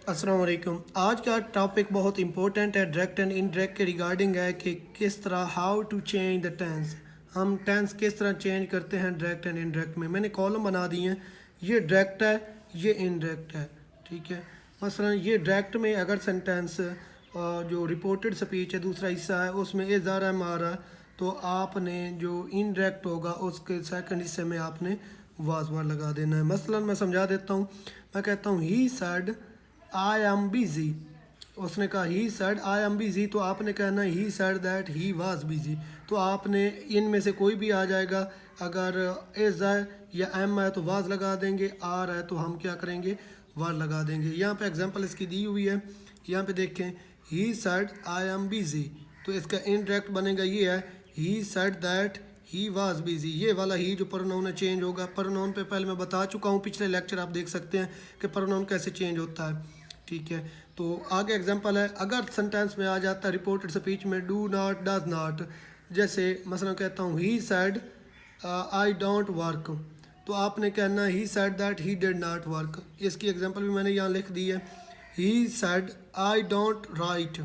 अस्सलाम वालेकुम। आज का टॉपिक बहुत इंपॉर्टेंट है, डायरेक्ट एंड इनडायरेक्ट के रिगार्डिंग है कि किस तरह how to change the tense. हम टेंस किस तरह चेंज करते हैं डायरेक्ट एंड इनडायरेक्ट में। मैंने कॉलम बना दिए हैं, ये डायरेक्ट है, ये इनडायरेक्ट है। ठीक है, मसलन ये डायरेक्ट में अगर सेंटेंस जो रिपोर्टेड स्पीच है दूसरा हिस्सा है उसमें इज़हार है मारा, तो आपने जो इनडायरेक्ट होगा उसके सेकंड हिस्से में आपने वाज वार लगा देना है। मसलन मैं समझा देता हूँ। मैं कहता हूँ ही सेड आई एम बिजी। उसने कहा ही सेड आई एम बिजी, तो आपने कहना है he said that he was busy. तो आपने इनमें से कोई भी आ जाएगा। अगर इज़ है या एम है तो वाज लगा देंगे, आर है तो हम क्या करेंगे, वार लगा देंगे। यहाँ पे एग्जांपल इसकी दी हुई है, यहाँ पे देखें, he said I am busy, तो इसका इनडायरेक्ट बनेगा ये है he said that he was busy. ये वाला ही जो प्रोनाउन है चेंज होगा। प्रोनाउन पे पहले मैं बता चुका हूँ, पिछले लेक्चर आप देख सकते हैं कि प्रोनाउन कैसे चेंज होता है। ठीक है, तो आगे एग्जांपल है, अगर सेंटेंस में आ जाता है रिपोर्टेड स्पीच में डू नॉट डज नॉट। जैसे मसलन कहता हूँ ही सेड आई डोंट वर्क, तो आपने कहना he said that he did not work. इसकी एग्जांपल भी मैंने यहाँ लिख दी है, he said I don't write.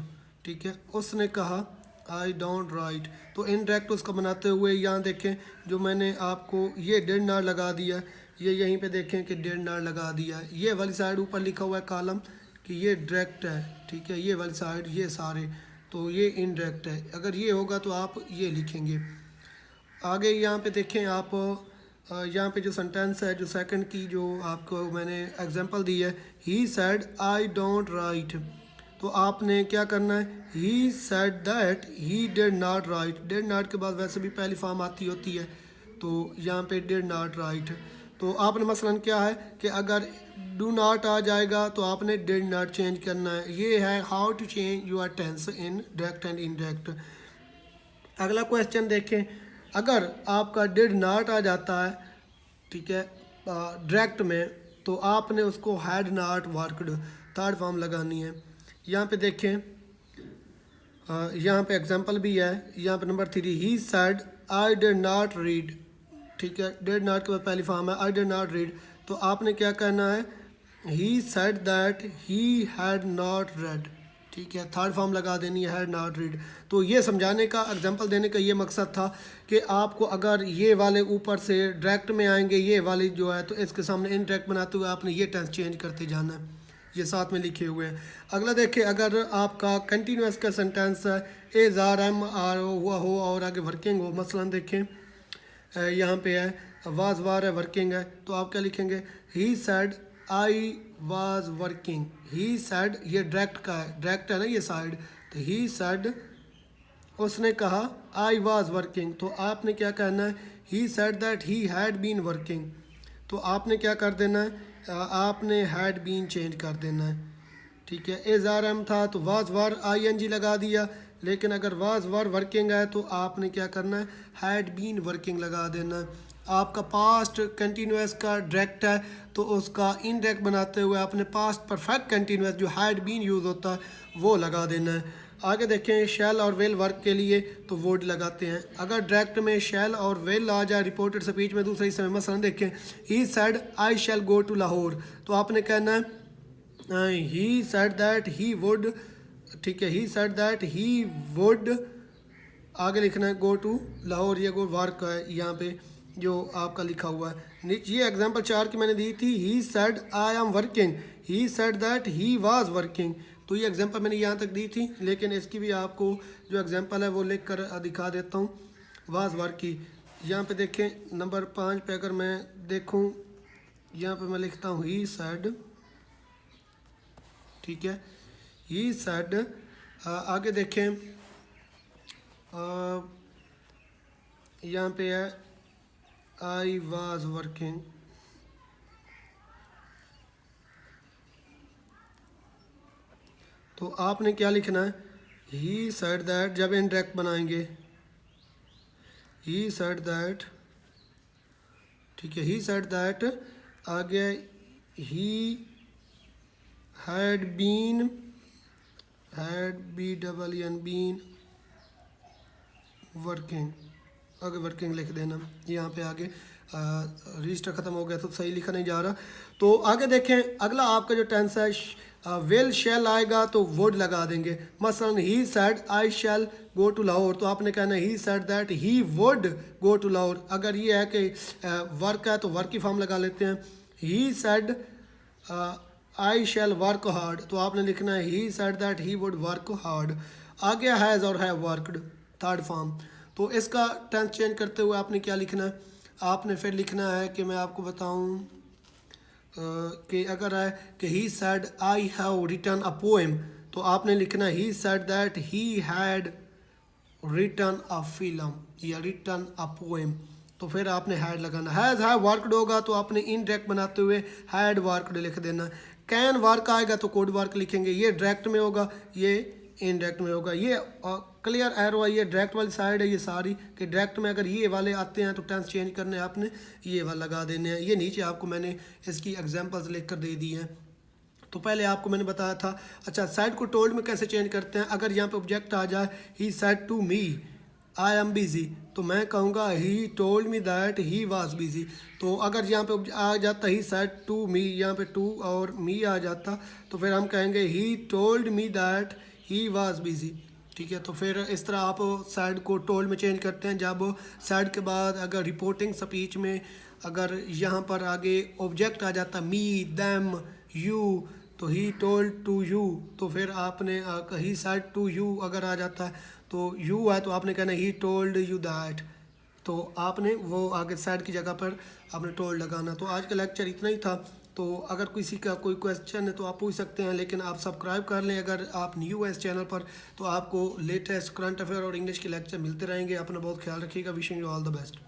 ठीक है, उसने कहा आई डोंट राइट। तो इनडायरेक्ट उसका बनाते हुए यहाँ देखें, जो मैंने आपको ये डिड नॉट लगा दिया, ये यहीं पे देखें कि डिड नॉट लगा दिया। ये वाली साइड ऊपर लिखा हुआ है कॉलम कि ये डायरेक्ट है। ठीक है, ये वाली साइड ये सारे, तो ये इनडायरेक्ट है। अगर ये होगा तो आप ये लिखेंगे। आगे यहाँ पे देखें आप, यहाँ पे जो सेंटेंस है, जो सेकंड की जो आपको मैंने एग्जांपल दी है, he said I don't write, तो आपने क्या करना है, he said that he did not right. Did not के बाद वैसे भी पहली फॉर्म आती होती है, तो यहाँ पे डिड नॉट राइट। तो आपने मसलन क्या है कि अगर डू नॉट आ जाएगा तो आपने डिड नॉट चेंज करना है। ये है how to change your tense in direct and indirect. अगला क्वेश्चन देखें, अगर आपका डिड नॉट आ जाता है, ठीक है, डायरेक्ट में, तो आपने उसको had not worked third form लगानी है। यहाँ पे देखें, यहाँ पे एग्जांपल भी है, यहाँ पे number 3, he said I did not read. ठीक है, डिड नॉट के बाद पहली फॉर्म है आई डिड नॉट रीड, तो आपने क्या करना है, he said that he had not red. ठीक है, थर्ड फॉर्म लगा देनी है हैड नॉट रीड। तो ये समझाने का, एग्जांपल देने का ये मकसद था कि आपको अगर ये वाले ऊपर से डायरेक्ट में आएंगे, ये वाली जो है, तो इसके सामने इनडायरेक्ट बनाते हुए आपने ये टेंस चेंज करते जाना है। ये साथ में लिखे हुए हैं। अगला देखिए, अगर आपका कंटिन्यूस का सेंटेंस है, इज़ आर एम आर हुआ हो और आगे वर्किंग हो। मसलन देखें, यहाँ पे है वाज वार है, वर्किंग है, तो आप क्या लिखेंगे, ही said I was working. He said ये डायरेक्ट का है, डायरेक्ट है ना ये साइड, तो ही सेड उसने कहा आई वाज वर्किंग, तो आपने क्या कहना है, he said that he had been working, तो आपने क्या कर देना है, आपने हैड बीन चेंज कर देना है। ठीक है, इज़ आर एम था तो was war I N G लगा दिया, लेकिन अगर वाज वार वर्किंग है तो आपने क्या करना है, हैड बीन वर्किंग लगा देना है। आपका पास्ट कंटिन्यूस का डायरेक्ट है, तो उसका इनडायरेक्ट बनाते हुए आपने पास्ट परफेक्ट कंटिन्यूस जो हैड बीन यूज़ होता है वो लगा देना है। आगे देखें, शैल और वेल वर्क के लिए तो वुड लगाते हैं। अगर डायरेक्ट में शैल और वेल आ जाए रिपोर्टेड स्पीच में दूसरे हिस्से में, मसलन देखें, he said I shall go to Lahore, तो आपने कहना है he said that he would. ठीक है, he said that he would, आगे लिखना है गो टू लाहौर, ये गो वर्क है यहाँ पे जो आपका लिखा हुआ है। ये एग्जांपल 4 की मैंने दी थी, ही said I am working, he said that he was working, तो ये एग्जांपल मैंने यहाँ तक दी थी, लेकिन इसकी भी आपको जो एग्जांपल है वो लिख कर दिखा देता हूँ वाज वर्क की। यहाँ पे देखें नंबर 5 पे अगर मैं देखूँ, यहाँ पे मैं लिखता हूँ ही सेड। ठीक है, ही सेड, आगे देखें, यहाँ पे है आई वाज वर्किंग, तो आपने क्या लिखना है, ही सेड दैट, जब इनडायरेक्ट बनाएंगे, ही सेड दैट। ठीक है, ही सेड दैट, आगे he had been, had B double N been working, आगे वर्किंग लिख देना यहाँ पे आगे। रजिस्टर ख़त्म हो गया तो सही लिखा नहीं जा रहा। तो आगे देखें, अगला आपका जो टेंस है विल शैल आएगा तो वुड लगा देंगे। मसलन he said I shall go to Lahore, तो आपने कहना he said that he would go to Lahore. अगर ये है कि वर्क है तो वर्क की फॉर्म लगा लेते हैं। He said I shall work hard, तो आपने लिखना है he said that he would work hard. आ गया हैज़ और हैव वर्कड, थर्ड फॉर्म। तो इसका टेंस चेंज करते हुए आपने क्या लिखना है, आपने फिर लिखना है कि मैं आपको बताऊं कि अगर है कि he said I have written a poem, तो आपने लिखना he said that he had written a film या रिटन अ पोएम, तो फिर आपने हैड लगाना। हैज़ हैव वर्कड होगा तो आपने इनडायरेक्ट बनाते हुए हैड वर्कड लिख देना। कैन वर्क आएगा तो कोड वर्क लिखेंगे, ये डायरेक्ट में होगा, ये इनडायरेक्ट में होगा। ये क्लियर एरो है, ये डायरेक्ट वाली साइड है ये सारी, कि डायरेक्ट में अगर ये वाले आते हैं तो टेंस चेंज करने आपने ये वाला लगा देने हैं। ये नीचे आपको मैंने इसकी एग्जांपल्स लिख कर दे दी हैं। तो पहले आपको मैंने बताया था। अच्छा, साइड को टोल्ड में कैसे चेंज करते हैं, अगर यहाँ पे ऑब्जेक्ट आ जाए he said to me I am busy, तो मैं कहूँगा he told me that he was busy. तो अगर यहाँ पे आ जाता ही सेड टू मी, यहाँ पे टू और मी आ जाता तो फिर हम कहेंगे ही told me that he was busy. ठीक है, तो फिर इस तरह आप सैड को टोल्ड में चेंज करते हैं। जब सैड के बाद अगर रिपोर्टिंग स्पीच में अगर यहाँ पर आगे ऑब्जेक्ट आ जाता मी दैम यू, तो ही टोल्ड टू यू, तो फिर आपने ही सेड टू यू अगर आ जाता है तो यू है तो आपने कहना ही टोल्ड यू दैट, तो आपने वो आगे सैड की जगह पर आपने टोल्ड लगाना। तो आज का लेक्चर इतना ही था। तो अगर किसी का कोई क्वेश्चन है तो आप पूछ सकते हैं, लेकिन आप सब्सक्राइब कर लें अगर आप न्यू हैं इस चैनल पर, तो आपको लेटेस्ट करंट अफेयर और इंग्लिश के लेक्चर मिलते रहेंगे। अपना बहुत ख्याल रखिएगा। Wishing you all the best.